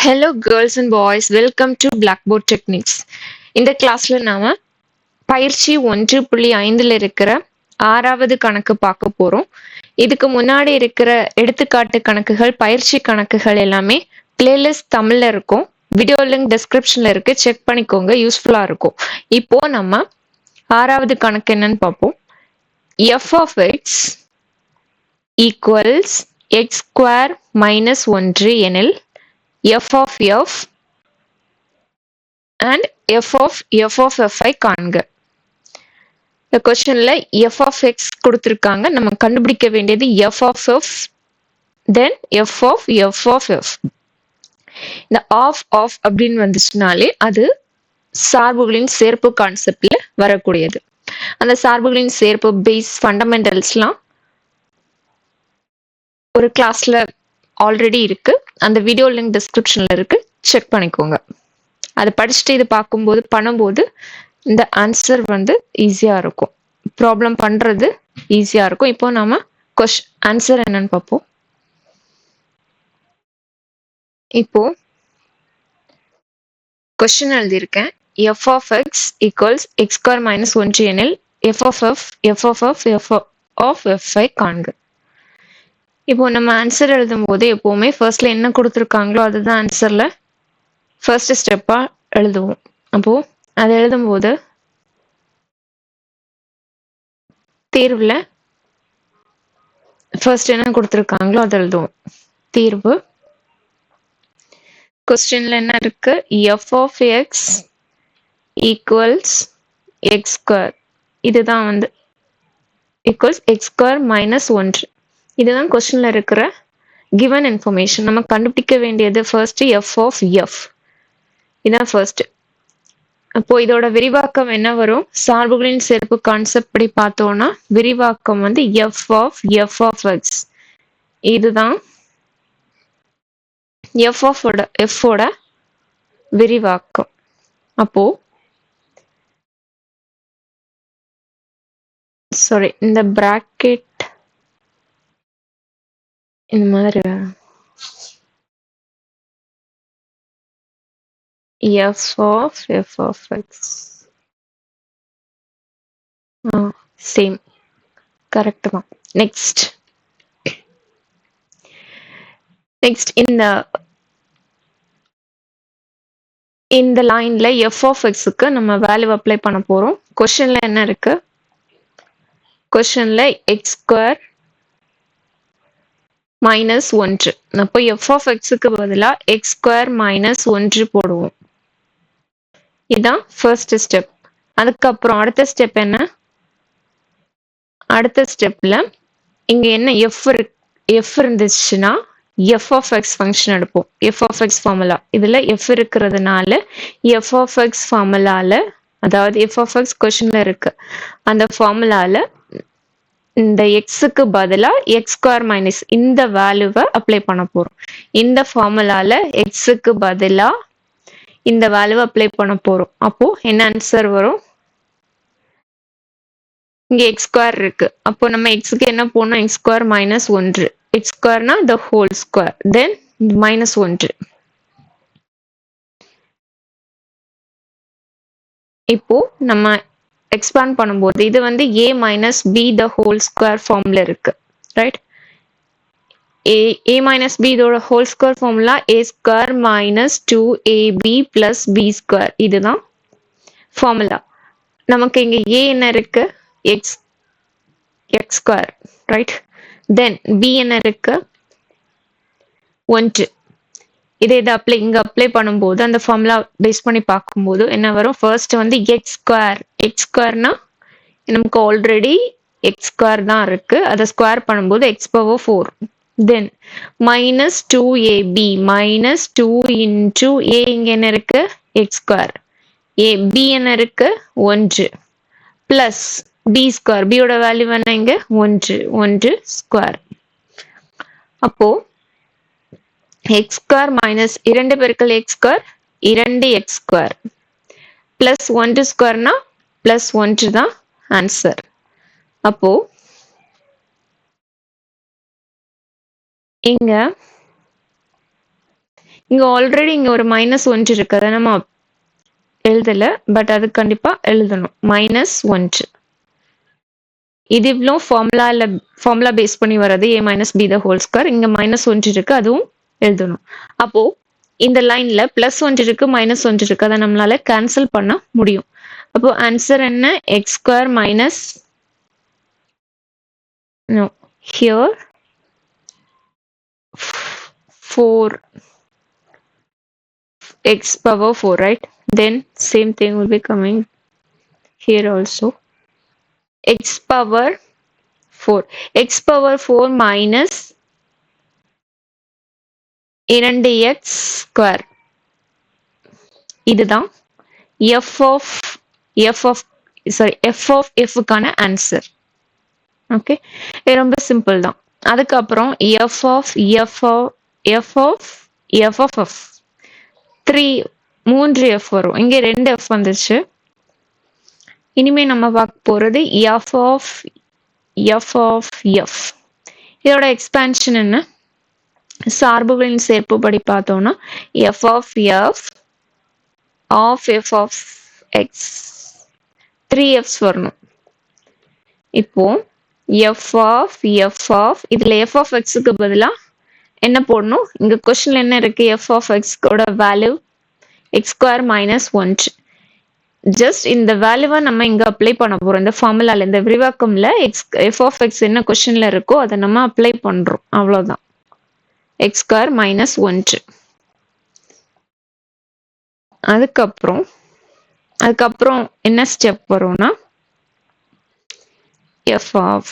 Hello girls and boys, welcome to Blackboard Techniques. இந்த கிளாஸ்ல நாம பயிற்சி 1.5ல இருக்கிற 6வது கணக்கு பார்க்க போறோம். இதுக்கு முன்னாடி இருக்கிற எடுத்துக்காட்டு கணக்குகள், பயிற்சி கணக்குகள் எல்லாமே பிளேலிஸ்ட் தமிழ்ல இருக்கும். வீடியோ லிங்க் டிஸ்கிரிப்ஷன்ல இருக்கு, செக் பண்ணிக்கோங்க, யூஸ்ஃபுல்லா இருக்கும். இப்போ நம்ம 6வது கணக்கு என்னன்னு பார்ப்போம். f of x equals x square minus 1 எனில் f of f and f of f ஐ காண்க. இந்த கொஸ்டின்ல f of x கொடுத்திருக்காங்க. நம்ம கண்டுபிடிக்க வேண்டியது f of f, then f of f. இந்த of அப்படின்னு வந்துச்சுனாலே அது சார்புகளின் சேர்ப்பு கான்செப்ட்ல வரக்கூடியது. அந்த சார்புகளின் சேர்ப்பு பேஸ் ஃபண்டமெண்டல்ஸ்லாம் ஒரு கிளாஸ்ல ஆல்ரெடி இருக்கு. அந்த வீடியோ லிங்க் டிஸ்கிரிப்ஷன்ல இருக்கு, செக் பண்ணிக்கோங்க. அதை படிச்சுட்டு இது பண்ணும்போது இந்த ஆன்சர் வந்து ஈஸியா இருக்கும். ப்ராப்ளம் பண்றது ஈஸியா இருக்கும். இப்போ நாம ஆன்சர் என்னன்னு பார்ப்போம். இப்போ கொஸ்டின் எழுதியிருக்கேன். f of x equals x square minus 1 எனில் f of f ஐ காண்க. இப்போ நம்ம ஆன்சர் எழுதும் போது எப்பவுமே ஃபர்ஸ்ட்ல என்ன கொடுத்துருக்காங்களோ அதுதான் ஆன்சர்ல ஃபர்ஸ்ட் ஸ்டெப்பா எழுதுவோம். அப்போ அதை எழுதும் போது தீர்வுல ஃபர்ஸ்ட் என்ன கொடுத்துருக்காங்களோ அதை எழுதுவோம். தீர்வு கொஸ்டின்ல என்ன இருக்கு? f of x equals x square. இதுதான் வந்து equals x square minus 1. இதுதான் கொஸ்டின்ல இருக்கிற given information. நம்ம கண்டுபிடிக்க வேண்டியது ஃபர்ஸ்ட் f of f. இதான் ஃபர்ஸ்ட். அப்போ இதோட விரிவாக்கம் என்ன வரும்? சார்புகளின் சேர்ப்பு கான்செப்ட் படி பார்த்தோம்னா விரிவாக்கம் வந்து f of x. இதுதான் f ஓட விரிவாக்கம். அப்போ சாரி, இந்த பிராக்கெட் இந்த மாதிரி f of x same, correct தான். நெக்ஸ்ட் இந்த லைன்ல f of x க்கு நம்ம வேல்யூ அப்ளை பண்ண போறோம். கொஸ்டின்ல என்ன இருக்கு? கொஸ்டின்ல x ஸ்கொயர் மைனஸ் 1. அப்போ f of x க்கு பதிலா x ஸ்கொயர் மைனஸ் 1 போடுவோம். இதுதான் ஃபர்ஸ்ட் ஸ்டெப். அதுக்கப்புறம் அடுத்த ஸ்டெப் என்ன? அடுத்த ஸ்டெப்ல இங்க என்ன f இருந்துச்சுன்னா f of x ஃபங்க்ஷன் எடுப்போம். f of x ஃபார்முலா இதுல f இருக்கிறதுனால f of x ஃபார்முலால, அதாவது f of x கொஸ்டின்ல இருக்கு, அந்த ஃபார்முலால இந்த x-க்கு பதிலா x ஸ்கொயர் மைனஸ் இந்த வேல்யூவை அப்ளை பண்ண போறோம். இந்த ஃபார்முலால x-க்கு பதிலா இந்த வேல்யூவை அப்ளை பண்ண போறோம். அப்போ என்ன ஆன்சர் வரும்? இங்க x ஸ்கொயர் இருக்கு. அப்போ நம்ம x-க்கு என்ன போடணும்? x square minus 1. x ஸ்கொயர்னா the whole square, then minus 1. இப்போ நம்ம எக்ஸ்பாண்ட் பண்ணும்போது இது வந்து a minus b the whole square ஃபார்ம்ல இருக்கு, ரைட்? a minus b இதோட whole square formula a square minus 2ab plus b square. இதுதான் ஃபார்முலா. நமக்கு இங்க a என்ன இருக்கு? x square, right? Then b என்ன இருக்கு? 1. இதை இங்க அப்ளை பண்ணும்போது அந்த ஃபார்முலா பேஸ் பண்ணி பார்க்கும்போது என்ன வரும்? ஃபர்ஸ்ட் வந்து x ஸ்கொயர்னா நமக்கு ஆல்ரெடி x ஸ்கொயர் தான் இருக்கு. அதை ஸ்கொயர் பண்ணும்போது x power 4. Then minus 2ab minus 2 into a, இங்க என்ன இருக்கு? x square. b என்ன இருக்கு? 1 பிளஸ் b ஸ்கொயர். b யோட வேல்யூ என்ன? இங்க 1 ஸ்கொயர். அப்போ x ஸ்கொயர் மைனஸ் 2 பெருக்கல் x square 2x square plus 1 ஸ்கொயர்னா பிளஸ் 1 தான் ஆன்சர். அப்போ இங்க இங்க ஆல்ரெடி இங்க ஒரு -1 இருக்கு, அதை நம்ம எழுதல, பட் அது கண்டிப்பா எழுதணும். -1 இது இவ்வளோ ஃபார்முலா பேஸ் பண்ணி வர்றது a minus B the whole square. இங்க -1 இருக்கு, அதுவும் எழுதணும். அப்போ இந்த லைன்ல +1 இருக்கு, -1 இருக்கு, அதை நம்மளால கேன்சல் பண்ண முடியும். அப்போ ஆன்சர் என்ன? X square minus no here 4 x power 4, right? Then same thing will be coming here also. X power 4 x power 4 minus 2x square. இதுதான் f of fக்கான ஆன்சர். ஓகே, இது ரொம்ப சிம்பிள் தான். அதுக்கப்புறம் f of 3 f வரும். இங்க 2 f வந்துச்சு. இனிமே நம்ம பார்க்க போறது f of f. இதோட எக்ஸ்பான்ஷன் என்ன? சார்புகளின் சேர்ப்புப்படி பார்த்தோம்னா f of f of x 3f's வரணும். இப்போ f of இதுல f of xக்கு பதிலா என்ன போடணும்? இங்க கொஸ்டின்ல என்ன இருக்கு? f of x ஓட வேல்யூ x ஸ்கொயர் -1. ஜஸ்ட் இந்த வேல்யூவை நம்ம இங்க அப்ளை பண்ண போறோம். இந்த ஃபார்முலால, இந்த விரிவாக்கம்ல f of x என்ன கொஸ்டின்ல இருக்கோ அதை நம்ம அப்ளை பண்றோம், அவ்வளவுதான். x square -1. அதுக்கப்புறம் என்ன ஸ்டெப் வரும்னா f of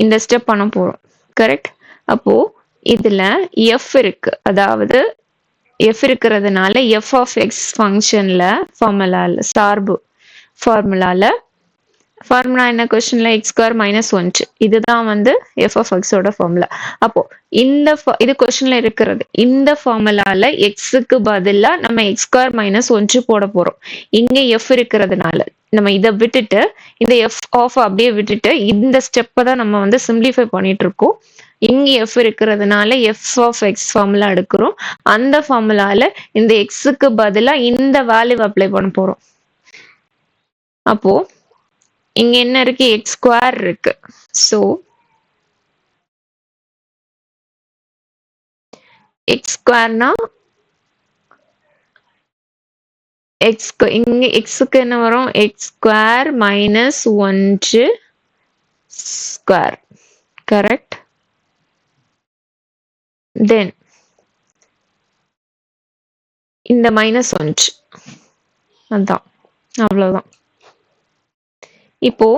இந்த ஸ்டெப் பண்ண போறோம், கரெக்ட்? அப்போ இதுல f இருக்கு, அதாவது f இருக்கிறதுனால f of x ஃபங்க்ஷன்ல ஃபார்முலா என்ன கொஸ்டின்ல? x square -1. இதுதான் வந்து f of x ஓட ஃபார்முலா. அப்போ இது கொஸ்டின்ல இருக்கிறது. இந்த ஃபார்முலால x-க்கு பதிலா நம்ம x ஸ்கொயர் -1 போட போறோம். இங்க f இருக்கிறதுனால நம்ம இதை விட்டுட்டு இந்த f ஆஃப் அப்படியே விட்டுட்டு இந்த ஸ்டெப்பை தான் நம்ம வந்து சிம்பிளிஃபை பண்ணிட்டு இருக்கோம். இங்க f இருக்கிறதுனால f of x ஃபார்முலா எடுக்கிறோம். அந்த ஃபார்முலால இந்த x-க்கு பதிலா இந்த வேல்யூ அப்ளை பண்ண போறோம். அப்போ இங்க என்ன இருக்கு? x ஸ்கொயர் இருக்கு. சோ x ஸ்கொயர்னா இங்க x-க்கு என்ன வரும்? x square -1 square, correct? Then இந்த -1, அதான், அவ்வளவுதான். இப்போ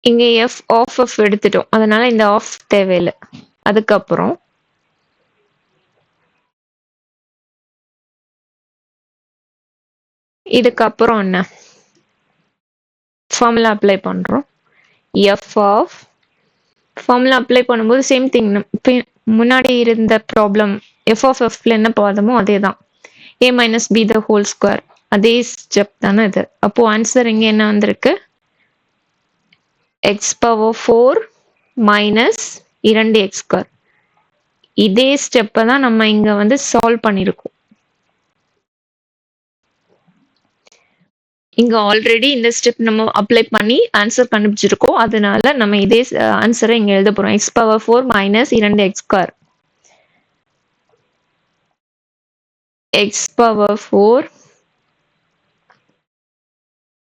இங்க f of f எடுத்துட்டோம், அதனால இந்த ஆஃப் தேவையில்லை. அதுக்கப்புறம் இதுக்கப்புறம் என்ன? ஃபார்முலா அப்ளை பண்றோம். f of ஃபார்முலா அப்ளை பண்ணும்போது சேம் திங், முன்னாடி இருந்த ப்ராப்ளம் f of f-ல என்ன பார்த்தோமோ அதே தான், a minus B the whole square, அதே ஸ்டெப் தானே இது. அப்போ ஆன்சர் இங்க என்ன வந்திருக்கு? x power 4 minus 2x square. இதே ஸ்டெப்பை தான் நம்ம இங்க வந்து சால்வ் பண்ணிருக்கோம். இங்க ஆல்ரெடி இந்த ஸ்டெப் நம்ம அப்ளை பண்ணி ஆன்சர் கண்டுபிடிச்சிருக்கோம், அதனால நம்ம இதே ஆன்சரை இங்க எழுத போறோம். x power 4 minus 2x square. x power 4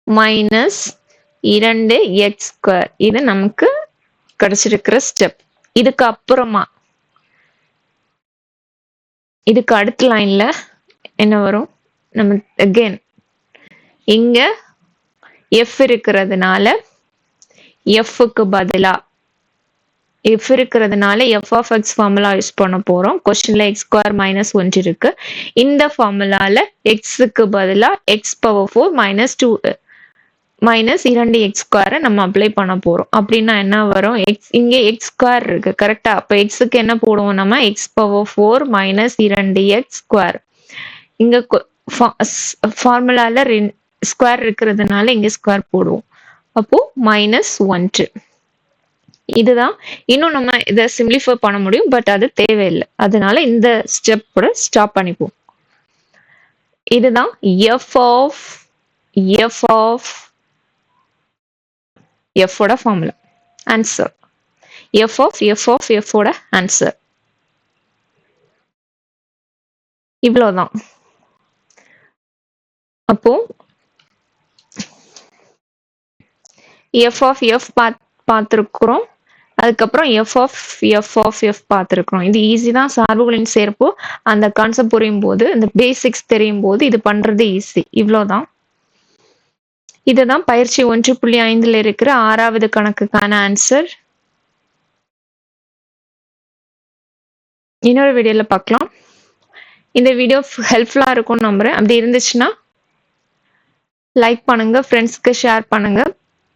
minus 2x square. இது நமக்கு கிடைச்சிருக்கிற ஸ்டெப். இதுக்கு அப்புறமா இதுக்கு அடுத்த லைன்ல என்ன வரும்? நம்ம அகைன் இங்க f இருக்கிறதுனால f-க்கு பதிலா f of x formula use பண்ண போறோம். கொஸ்டின்ல x ஸ்கொயர் -1 இருக்கு. இந்த ஃபார்முலால x-க்கு பதிலா x பவர் 4 மைனஸ் 2x ஸ்கொயரை நம்ம அப்ளை பண்ண போறோம். அப்படின்னா என்ன வரும்? இங்க x ஸ்கொயர் இருக்கு, கரெக்டா? அப்ப x-க்கு என்ன போடுவோம் நம்ம? x power 4 minus 2x square. இங்க ஃபார்முலால ஸ்கொயர் இருக்கிறதுனால இங்க ஸ்கொயர் போடுவோம். அப்போ -1. இதுதான். இன்னும் நம்ம இதை சிம்பிளிஃபை பண்ண முடியும், பட் அது தேவையில்லை. அதனால இந்த ஸ்டெப் கூட ஸ்டாப் பண்ணிப்போம். இதுதான் எஃப் ஆஃப் ஓட ஃபார்முலா. ஆன்சர் எஃப் ஆஃப் ஓட ஆன்சர் இவ்வளவுதான். அப்போ எஃப் பார்த்திருக்கிறோம். அதுக்கப்புறம் எஃப் பார்த்திருக்கிறோம். இது ஈஸி தான். சார்புகளின் சேர்ப்போ அந்த கான்செப்ட் புரியும் போது, இந்த பேசிக்ஸ் தெரியும் போது இது பண்றது ஈஸி. இவ்வளவுதான். இதுதான் பயிற்சி 1.5ல இருக்கிற 6வது கணக்குக்கான ஆன்சர். இன்னொரு வீடியோல பார்க்கலாம். இந்த வீடியோ ஹெல்ப்ஃபுல்லா இருக்கும்னு நம்புறேன். அப்படி இருந்துச்சுன்னா லைக் பண்ணுங்க, ஃப்ரெண்ட்ஸ்க்கு ஷேர் பண்ணுங்க,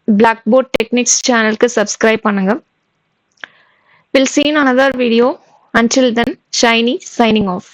பிளாக்போர்ட் டெக்னிக்ஸ் சேனலுக்கு சப்ஸ்கிரைப் பண்ணுங்க. We'll see in another video. Until then, Shiny signing off.